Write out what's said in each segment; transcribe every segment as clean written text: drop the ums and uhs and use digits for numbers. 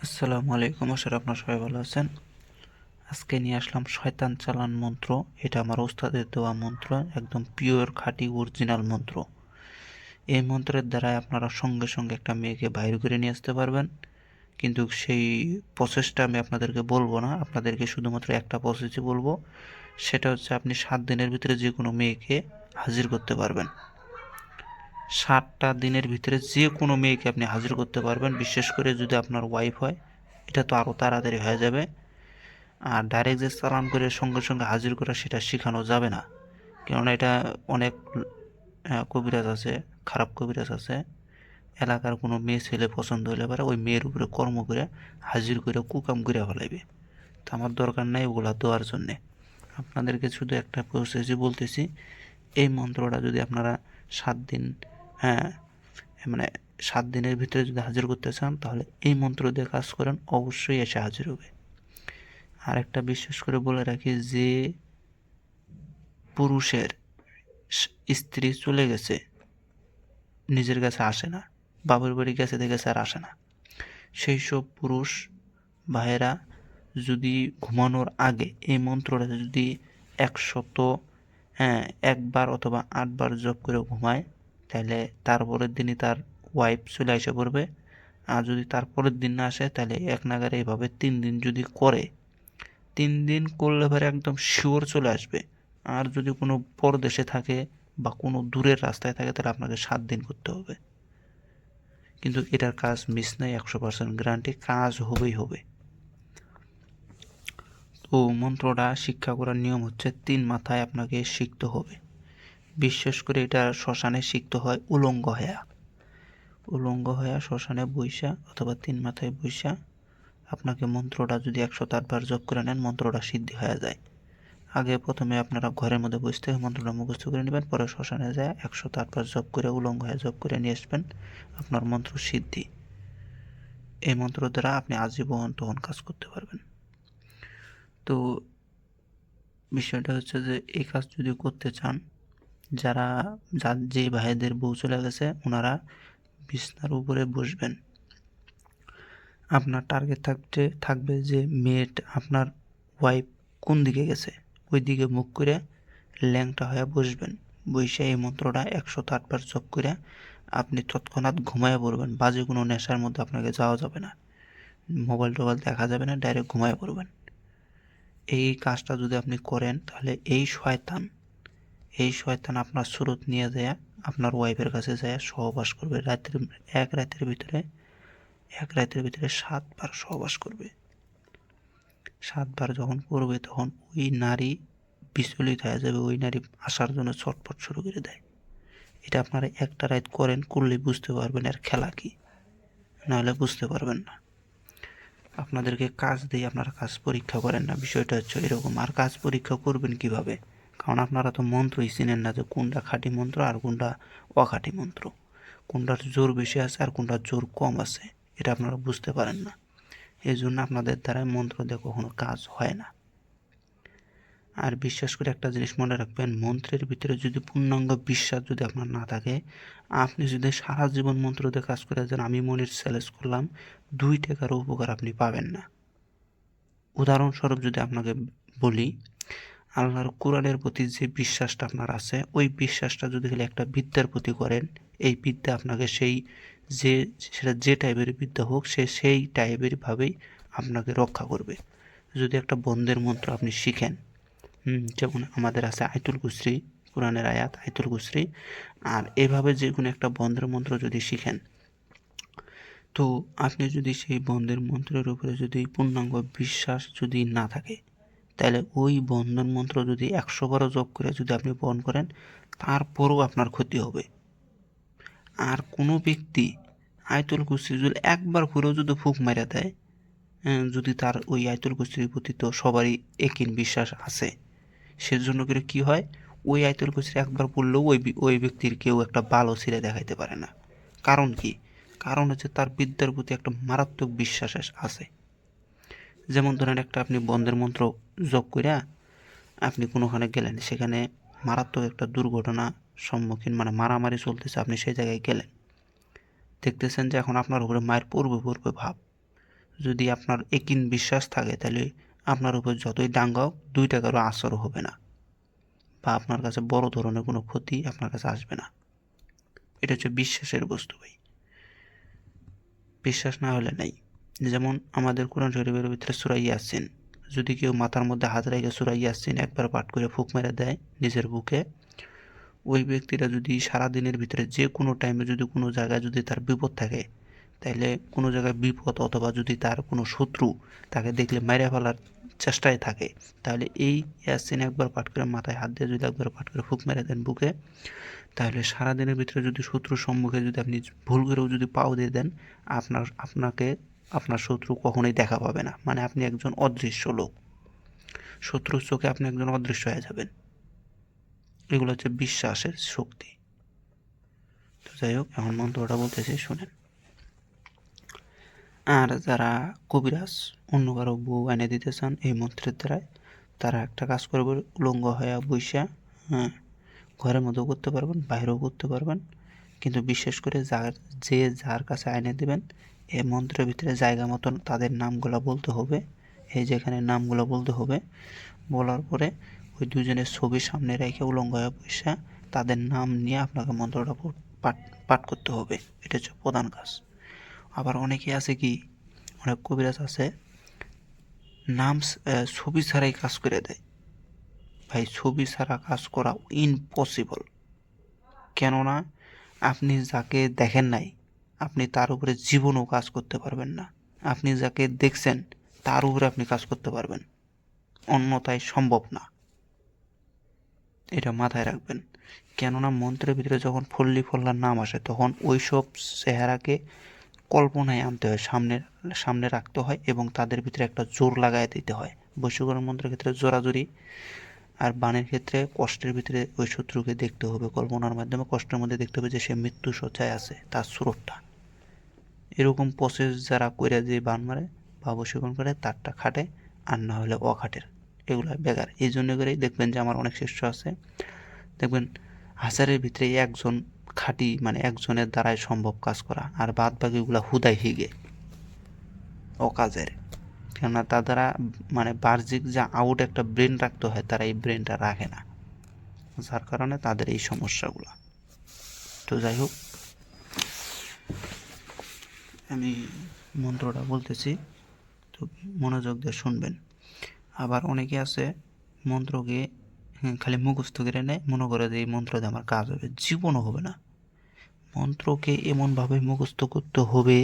আসসালামু আলাইকুম, আশা করি আপনারা সবাই ভালো আছেন। আজকে নিয়ে আসলাম শয়তান চালান মন্ত্র। এটা আমার ওস্তাদের দেওয়া মন্ত্র, একদম পিওর খাঁটি অরিজিনাল মন্ত্র। এই মন্ত্রের দ্বারাই আপনারা সঙ্গে সঙ্গে একটা মেয়েকে বাইর করে নিয়ে আসতে পারবেন। কিন্তু সেই প্রসেসটা আমি আপনাদেরকে বলবো না, আপনাদেরকে শুধুমাত্র একটা প্রসেসই বলবো। সেটা হচ্ছে আপনি 7 দিনের ভিতরে যে কোনো মেয়েকে হাজির করতে পারবেন। 7টা দিনের ভিতরে যে কোনো মেয়েকে আপনি হাজির করতে পারবেন, বিশেষ করে যদি আপনার ওয়াইফ হয়। এটা তো আরও তাড়াতাড়ি হয়ে যাবে। আর ডাইরেক্ট যে চালান করে সঙ্গে সঙ্গে হাজির করা, সেটা শেখানো যাবে না। কেননা এটা অনেক কবিরাজ আছে, খারাপ কবিরাজ আছে। এলাকার কোনো মেয়ে ছেলে পছন্দ হলে পারে ওই মেয়ের উপরে কর্ম করে হাজির করে কুকাম করে ফেলাইবে। তো আমার দরকার নাই ওগুলা দেওয়ার জন্যে। আপনাদেরকে শুধু একটা প্রসেসই বলতেছি। এই মন্ত্রটা যদি আপনারা 7 দিন, হ্যাঁ, মানে 7 দিনের ভিতরে যদি হাজির করতে চান, তাহলে এই মন্ত্র দিয়ে কাজ করেন, অবশ্যই এসে হাজির হবে। আর একটা বিশেষ করে বলে রাখি, যে পুরুষের স্ত্রী চলে গেছে, নিজের কাছে আসে না, বাপের বাড়ি গেছে দেখেছে আর আসে না, সেই সব পুরুষ ভাইয়েরা যদি ঘুমানোর আগে এই মন্ত্রটা যদি 100, হ্যাঁ, 1বার অথবা 8বার জপ করে ঘুমায়, তাহলে তারপরের দিনই তার ওয়াইফ চলে এসে পড়বে। আর যদি তারপরের দিন না আসে, তাহলে এক নাগারে এইভাবে 3 দিন যদি করে, 3 দিন করলে পরে একদম শিওর চলে আসবে। আর যদি কোনো পরদেশে থাকে বা কোনো দূরের রাস্তায় থাকে, তাহলে আপনাকে 7 দিন করতে হবে। কিন্তু এটার কাজ মিস নাই, 100% গ্যারান্টি, কাজ হবেই হবে। তো মন্ত্রটা শিক্ষা করার নিয়ম হচ্ছে 3 মাথায় আপনাকে শিখতে হবে। বিশেষ করে এটা শ্মশানে শিখতে হয় উলঙ্গ হয়া। উলঙ্গ হয়া শ্মশানে বইসা অথবা 3 মাথায় বইসা আপনাকে মন্ত্রটা যদি 108বার জপ করে নেন, মন্ত্রটা সিদ্ধি হয়ে যায়। আগে প্রথমে আপনারা ঘরের মধ্যে বসতে মন্ত্রটা মুখস্থ করে নেবেন, পরে শ্মশানে যায় 108বার জপ করে উলঙ্গ হয়ে জপ করে নিয়ে আসবেন, আপনার মন্ত্র সিদ্ধি। এই মন্ত্র দ্বারা আপনি আজীবন তখন কাজ করতে পারবেন। তো বিষয়টা হচ্ছে যে এই কাজ যদি করতে চান, যারা যে ভাইদের বউ চলে গেছে, ওনারা বিছনার উপরে বসবেন। আপনার টার্গেট থাকবে যে মেয়েটা, আপনার ওয়াইফ কোন দিকে গেছে, ওই দিকে মুখ করে ল্যাংটা হয়ে বসবেন। বসে এই মন্ত্রটা 108বার জপ করে আপনি তৎক্ষণাৎ ঘুমায় পড়বেন। বাজে কোনো নেশার মধ্যে আপনাকে যাওয়া যাবে না, মোবাইল টোবাইল দেখা যাবে না, ডাইরেক্ট ঘুমায় পড়বেন। এই কাজটা যদি আপনি করেন, তাহলে এই শয়তান আপনার সুরত নিয়ে যায় আপনার ওয়াইফের কাছে যায় সহবাস করবে। এক রাতের ভিতরে 7বার সহবাস করবে। 7বার যখন করবে, তখন ওই নারী বিচলিত হয়ে যাবে, ওই নারী আসার জন্য ছটফট শুরু করে দেয়। এটা আপনারা একটা রাত করলে বুঝতে পারবেন এর খেলা কি, নাহলে বুঝতে পারবেন না। আপনাদেরকে কাজ দিয়ে আপনারা কাজ পরীক্ষা করেন না, বিষয়টা হচ্ছে এরকম। আর কাজ পরীক্ষা করবেন কিভাবে? কারণ আপনারা তো মন্ত্রই চিনেন না, যে কোনটা খাঁটি মন্ত্র আর কোনটা অখাঁটি মন্ত্র, কোনটার জোর বেশি আছে আর কোনটার জোর কম আছে, এটা আপনারা বুঝতে পারেন না। এই জন্য আপনাদের দ্বারা মন্ত্র দিয়ে কখনো কাজ হয় না। আর বিশ্বাস করে একটা জিনিস মনে রাখবেন, মন্ত্রের ভিতরে যদি পূর্ণাঙ্গ বিশ্বাস যদি আপনার না থাকে, আপনি যদি সারা জীবন মন্ত্র দিয়ে কাজ করে যান, আমি মনির চ্যালেঞ্জ করলাম, 2 টাকারও উপকার আপনি পাবেন না। উদাহরণস্বরূপ যদি আপনাকে বলি, আল্লাহর কোরআনের প্রতি যে বিশ্বাসটা আপনার আছে, ওই বিশ্বাসটা যদি খালি একটা বিদ্যার প্রতি করেন, এই বিদ্যা আপনাকে যে সেটা যে টাইপের বিদ্যা হোক, সেই টাইপের ভাবেই আপনাকে রক্ষা করবে। যদি একটা বন্দের মন্ত্র আপনি শিখেন, যেমন আমাদের আছে আয়াতুল কুরসি, কোরআনের আয়াত আয়াতুল কুরসি, আর এভাবে যে কোনো একটা বন্দের মন্ত্র যদি শিখেন, তো আপনি যদি সেই বন্দের মন্ত্রের উপরে যদি পূর্ণাঙ্গ বিশ্বাস যদি না থাকে, তাহলে ওই বন্ধন মন্ত্র যদি 100বারও জপ করে যদি আপনি পালন করেন, তারপরও আপনার ক্ষতি হবে। আর কোনো ব্যক্তি আয়াতুল কুরসি যদি একবার করেও যদি ফুঁক মারা দেয়, যদি তার ওই আয়াতুল কুরসির প্রতি তো সবারই একই বিশ্বাস আছে, সেজন্য করে কি হয়, ওই আয়াতুল কুরসি একবার পড়লেও ওই ব্যক্তির কেউ একটা ভালো ছেলে দেখাইতে পারে না। কারণ কি? কারণ হচ্ছে তার বিদ্যার প্রতি একটা মারাত্মক বিশ্বাস আছে। যেমন ধরেন, একটা আপনি বন্দের মন্ত্র জপ কইরা আপনি কোনোখানে গেলেন, সেখানে মারাত্মক একটা দুর্ঘটনা সম্মুখীন, মানে মারামারি চলতেছে, আপনি সেই জায়গায় গেলেন, দেখতেছেন যে এখন আপনার উপরে মায়ের পড়বে ভাব। যদি আপনার একিন বিশ্বাস থাকে তাহলে আপনার উপর যতই দাঙ্গা হোক 2 টাকারও আসরও হবে না, বা আপনার কাছে বড় ধরনের কোনো ক্ষতি আপনার কাছে আসবে না। এটা হচ্ছে বিশ্বাসের বস্তু ভাই। বিশ্বাস না হলে নাই। যেমন আমাদের কোরআন শরীফের ভিতরে সূরা ইয়াসিন, যদি কেউ মাথার মধ্যে হাত রেখে সূরা ইয়াসিন একবার পাঠ করে ফুঁক মেরে দেয় নিজের বুকে, ওই ব্যক্তিটা যদি সারাদিনের ভিতরে যে কোনো টাইমে যদি কোনো জায়গায় যদি তার বিপদ থাকে, তাইলে কোনো জায়গায় বিপদ অথবা যদি তার কোনো শত্রু তাকে দেখলে মেরে ফেলার চেষ্টায় থাকে, তাহলে এই ইয়াসিন একবার পাঠ করে মাথায় হাত দিয়ে যদি একবার পাঠ করে ফুঁক মেরে দেন বুকে, তাহলে সারাদিনের ভিতরে যদি শত্রুর সম্মুখে যদি আপনি ভুল করেও যদি পাও দিয়ে দেন, আপনাকে আপনার শত্রু কখনোই দেখা পাবে না, মানে আপনি একজন অদৃশ্য লোক, শত্রুর চোখে আপনি একজন অদৃশ্য হয়ে যাবেন। এগুলো হচ্ছে বিশ্বাসের শক্তি। তো যাই হোক, এখন মন্ত্রটা বলতেছি শুনেন। আর যারা কবিরাজ অন্য কারো বউ এনে দিতে চান এই মন্ত্রের দ্বারায়, তারা একটা কাজ করবে, উলঙ্গ হয়ে বইসা, হ্যাঁ, ঘরের মধ্যেও করতে পারবেন, বাইরেও করতে পারবেন, কিন্তু বিশেষ করে যার কাছে এনে দেবেন এই মন্ত্রের ভিতরে জায়গা মতন তাদের নামগুলো বলতে হবে। এই যেখানে নামগুলো বলতে হবে, বলার পরে ওই দুজনের ছবি সামনে রেখে উলঙ্গ হয়ে বসে তাদের নাম নিয়ে আপনাকে মন্ত্রটা পাঠ করতে হবে। এটা হচ্ছে প্রধান কাজ। আবার অনেকে আছে কি, অনেক কবিরাজ আছে নাম ছবি ছাড়াই কাজ করে দেয়। ভাই ছবি ছাড়া কাজ করা ইম্পসিবল। কেননা আপনি যাকে দেখেন নাই আপনি তার উপরে জীবনও কাজ করতে পারবেন না, আপনি যাকে দেখছেন তার উপরে আপনি কাজ করতে পারবেন, অন্যথায় সম্ভব না। এটা মাথায় রাখবেন। কেননা মন্ত্রের ভিতরে যখন ফল্লি ফল্লার নাম আসে তখন ওইসব চেহারাকে কল্পনায় আনতে হয়, সামনে রাখতে হয় এবং তাদের ভিতরে একটা জোর লাগাই দিতে হয়। বশীকরণ মন্ত্রের ক্ষেত্রে জোরাজুরি, আর বাণের ক্ষেত্রে কষ্টের ভিতরে ওই শত্রুকে দেখতে হবে, কল্পনার মাধ্যমে কষ্টের মধ্যে দেখতে হবে যে সে মৃত্যু শয্যায় আছে, তার স্রোতটা। এরকম প্রসেস যারা কইরা যে বান মারে বা বশীকরণ করে তারটা খাটে, আর না হলে অখাটের, এগুলো বেকার। এই জন্য করেই দেখবেন যে আমার অনেক শিষ্য আছে, দেখবেন হাজারের ভিতরে একজন খাঁটি, মানে একজনের দ্বারাই সম্ভব কাজ করা, আর বাদ বাকিগুলা হুদাই হিগে অকাজের। কেননা তার দ্বারা মানে বাহ্যিক যা আউট একটা ব্রেন রাখতে হয় তারা এই ব্রেনটা রাখে না, যার কারণে তাদের এই সমস্যাগুলো। তো যাই হোক, আমি মন্ত্রটা বলতেছি, তো মনোযোগ দিয়ে শুনবেন। আবার অনেকে আছে মন্ত্রকে খালি মুখস্থ করে নেয়, মনে করে যে এই মন্ত্র দিয়ে আমার কাজ হবে, জীবনও হবে না। মন্ত্রকে এমনভাবে মুখস্থ করতে হবে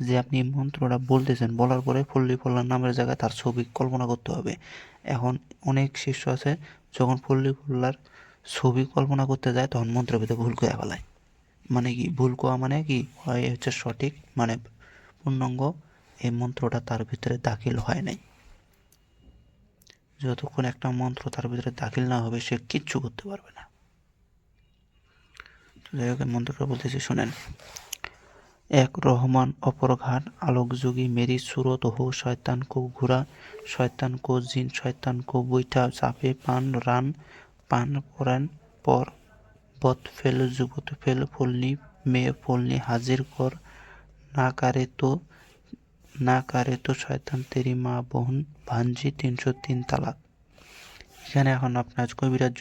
যে আপনি মন্ত্রটা বলতেছেন, বলার পরে ফল্লি ফল্লার নামের জায়গায় তার ছবি কল্পনা করতে হবে। এখন অনেক শিষ্য আছে যখন ফল্লি ফল্লার ছবি কল্পনা করতে যায় তখন মন্ত্রের ভিতরে ভুল করে ফেলায়। মানে কি ভুল করা, মানে কি হয় হচ্ছে সঠিক, মানে পূর্ণাঙ্গ এই মন্ত্রটা তার ভিতরে দাখিল হয় নাই। যতক্ষণ একটা মন্ত্র তার ভিতরে দাখিল না হবে সে কিচ্ছু করতে পারবে না। তো যাই হোক, মন্ত্রটা বলতেছি শুনেন। এক রহমান অপর ঘাট, আলোকযোগী মেরি সুরত হো, শয়তান কো ঘুরা, শয়তান কো জিন, শয়তান কো বৈঠা, চাপে পান রান, পান পরান পর, বত ফেল যুবত ফেল, ফলনি মেয়ে ফলনি হাজির কর, না কারে তো শয়তান তেরি মা বোন ভাঞ্জি, 303 তালাক। এখানে এখন আপনার কবিরাজ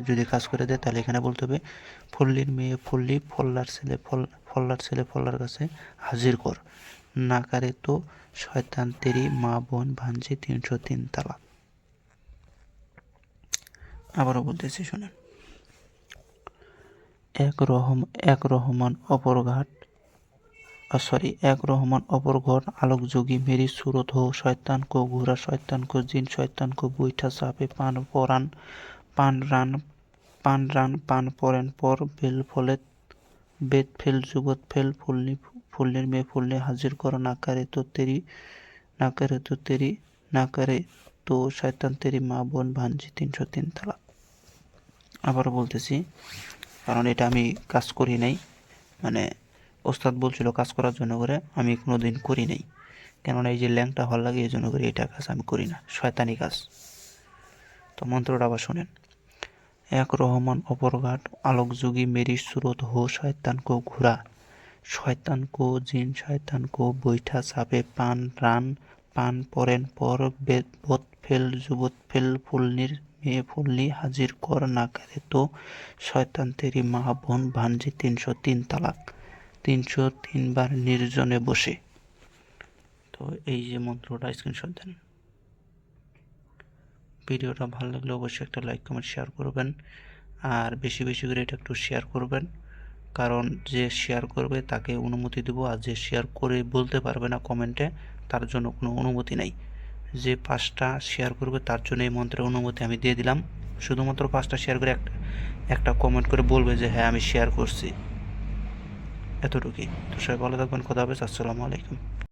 যদি কাজ করে দেয় তাহলে এখানে বলতে হবে ফল্লির মেয়ে ফল্লি, ফল্লার ছেলে ফল্লার কাছে হাজির কর, না কারে তো শয়তান তেরি মা বোন ভাঞ্জি, 303 তালাক। আবারও বলতেছি শোনেন। এক রহমান অপর ঘর, আলোকযোগী মেরি সুরত হো, শয়তান কো ঘুরা, শয়তান কো জিন, শয়তান কো বৈঠা, চাপে পান পরান, পান রান পান পরেন পর, বেল ফলে বেদ ফেল যুবত ফেল, ফুলনির মেয়ে ফুলনি হাজির কর, না করে তো শয়তান তেরি মা বোন ভাঞ্জি, 303 তালাক। আবারও বলতেছি, কারণ এটা আমি কাজ করি নাই, মানে ওস্তাদ বলছিল কাজ করার জন্য করে, আমি কোনোদিন করি নাই। কেননা এই যে ল্যাংটা হল লাগে এই জন্য করে এটা কাজ আমি করি না, শয়তানি কাজ। তো মন্ত্রটা আবার শোনেন। এক রহমান অপর ঘাট, আলোকযোগী মেরি সুরত হো, শয়তান কো ঘুরা, শয়তান কো জিন শয়তান কো বৈঠা চাপে পান রান পান পরেন পর বোত ফেল যুবত ফেল ফুলনির মেয়ে ফুলনি হাজির কর না করে তো শয়তান তেরি মা বোন ভাঞ্জি 303 তালাক 303 বার নির্জনে বসে। তো এই যে মন্ত্রটা স্ক্রিনশট দেন। ভিডিওটা ভালো লাগলে অবশ্যই একটা লাইক কমেন্ট শেয়ার করবেন, আর বেশি বেশি করে এটা একটু শেয়ার করবেন, কারণ যে শেয়ার করবে তাকে অনুমতি দেবো, আর যে শেয়ার করে বলতে পারবে না কমেন্টে তার জন্য কোনো অনুমতি নাই। যে 5টা শেয়ার করবে তার জন্য এই মন্ত্রের অনুমতি আমি দিয়ে দিলাম। শুধুমাত্র 5টা শেয়ার করে একটা কমেন্ট করে বলবে যে হ্যাঁ আমি শেয়ার করছি, এতটুকুই। তো সবাই ভালো থাকবেন, খোদা হাফেজ, আসসালামু আলাইকুম।